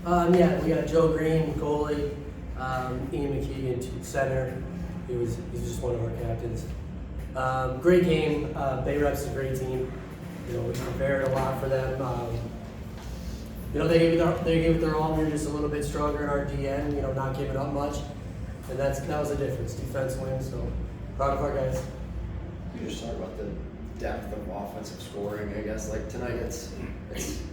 Yeah, we got Joe Green, goalie, Ian McKeegan, center. He's just one of our captains. Great game. Bay Rep's a great team. We prepared a lot for them. They gave it their all. We were just a little bit stronger in our DN. Not giving up much, and that was the difference. Defense wins. So proud of our guys. You just talk about the depth of offensive scoring. I guess like tonight it's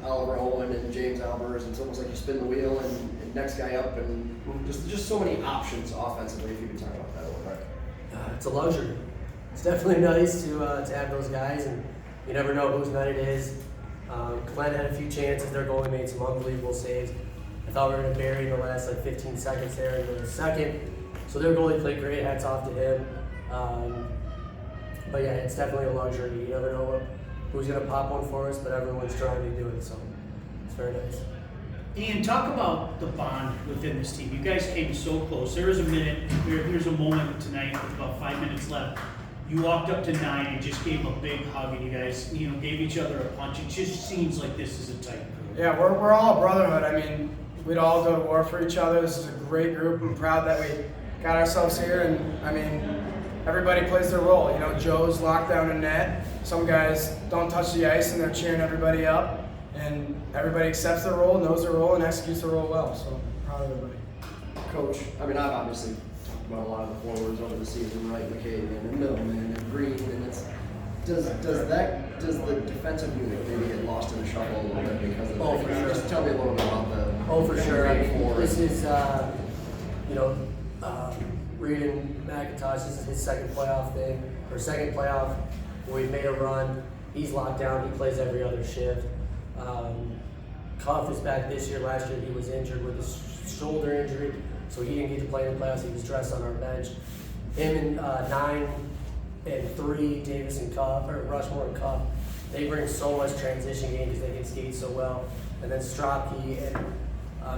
Oliver Owen and James Albers. It's almost like you spin the wheel and next guy up, and just so many options offensively. If you could talk about that a little bit. It's a luxury. It's definitely nice to have those guys, and you never know whose night it is. Glenn had a few chances. Their goalie made some unbelievable saves. I thought we were going to bury in the last 15 seconds there in the second. So their goalie played great. Hats off to him. But yeah, it's definitely a luxury. You never know who's going to pop one for us, but everyone's trying to do it. So it's very nice. Ian, talk about the bond within this team. You guys came so close. There's a moment tonight with about 5 minutes left. You walked up to 9 and just gave a big hug, and you guys, gave each other a punch. It just seems like this is a tight group. Yeah, we're all a brotherhood. I mean, we'd all go to war for each other. This is a great group. I'm proud that we got ourselves here, and I mean, everybody plays their role. Joe's locked down in net. Some guys don't touch the ice, and they're cheering everybody up. And everybody accepts their role, knows their role, and executes their role well. So proud of everybody. Coach, I mean, I've obviously talked about a lot of the forwards over the season, right? McKay and Millman and Green, and does the defensive unit maybe get lost in the shuffle a little bit because of that? For sure. Just tell me a little bit about the. For sure. I mean, forward. this is Reed and McIntosh. This is his second playoff. We made a run. He's locked down. He plays every other shift. Cuff is back this year. Last year he was injured with his shoulder injury, so he didn't get to play in the playoffs. He was dressed on our bench. Him and 9 and 3, Davis and Cuff, or Rushmore and Cuff, they bring so much transition game because they can skate so well. And then Stropke and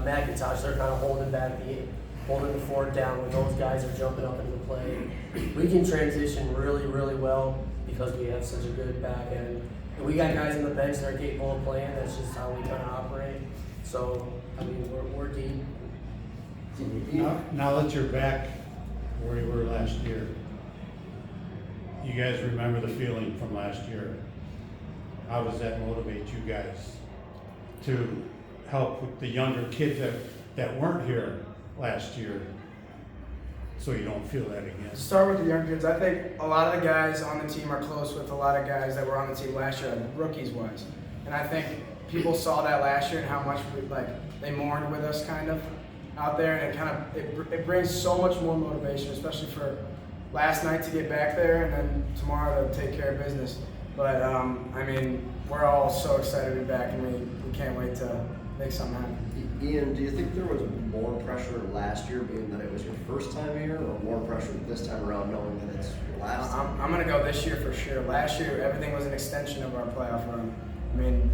McIntosh, they're kind of holding the fort down when those guys are jumping up into the play. We can transition really, really well because we have such a good back end. And we got guys on the bench that are capable of playing. That's just how we kind of operate. So, I mean, we're deep. Now that you're back where you were last year, you guys remember the feeling from last year. How does that motivate you guys to help with the younger kids that weren't here last year so you don't feel that again? To start with the young kids, I think a lot of the guys on the team are close with a lot of guys that were on the team last year, rookies wise. And I think people saw that last year and how much they mourned with us kind of out there, and it brings so much more motivation, especially for last night to get back there and then tomorrow to take care of business. But I mean, we're all so excited to be back, and we can't wait to make something happen. Ian, do you think there was more pressure last year, being that it was your first time here, or more pressure this time around, knowing that it's your last time? I'm going to go this year for sure. Last year, everything was an extension of our playoff run. I mean,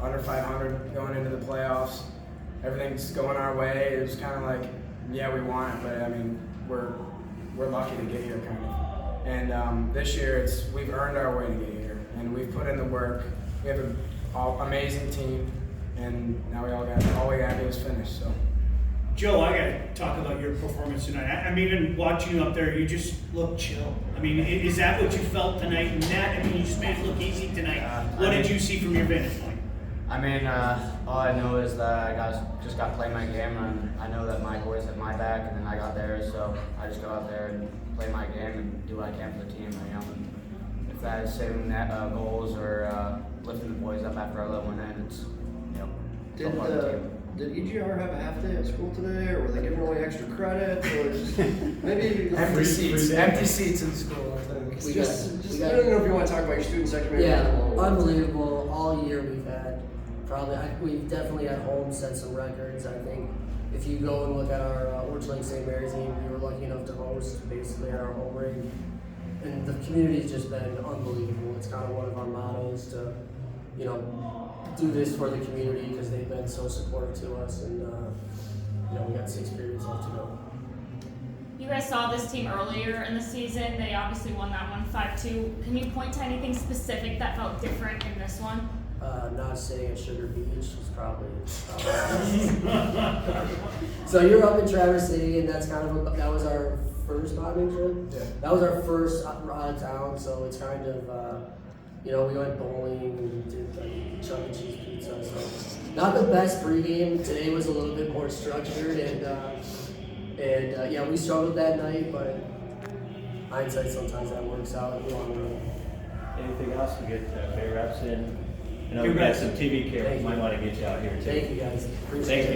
under 500 going into the playoffs, everything's going our way. It was kind of like, yeah, we want it, but I mean, we're lucky to get here, kind of. And this year, we've earned our way to get here, and we've put in the work. We have an amazing team. And now all we got to do is finish. So, Joe, I got to talk about your performance tonight. I mean, even watching you up there, you just look chill. I mean, is that what you felt tonight? And you just made it look easy tonight. What did you see from your vantage point? I mean, all I know is that I just got to play my game, and I know that Mike always had my back, and then I got theirs. So I just go out there and play my game and do what I can for the team. If that is saving goals or lifting the boys up after our little one end, it's Did EGR have a half day at school today, or were they giving away extra credit, or just maybe empty seats in school? I think. I don't know if you want to talk about your student section. Maybe Unbelievable. All year we've had we've definitely at home set some records. I think if you go and look at our Orchard Lake St. Mary's team, we were lucky enough to host basically at our home rink, and the community's just been unbelievable. It's kind of one of our mottos to, do this for the community because they've been so supportive to us, and we got 6 periods left to go. You guys saw this team earlier in the season. They obviously won that one 5-2. Can you point to anything specific that felt different in this one? Not staying at Sugar Beach was probably So you're up in Traverse City, and that's kind of that was our first bonding trip. Yeah. That was our first out of town, so it's kind of we went bowling and did like Chuck E. Cheese pizza. So not the best pregame. Today was a little bit more structured, and yeah, we struggled that night, but hindsight sometimes that works out in the long run. Anything else to get Bay Reps in? I know Bay we've got Reps. some TV Thank cameras, you. might want to get you out here too. Thank you guys. Appreciate Thank it.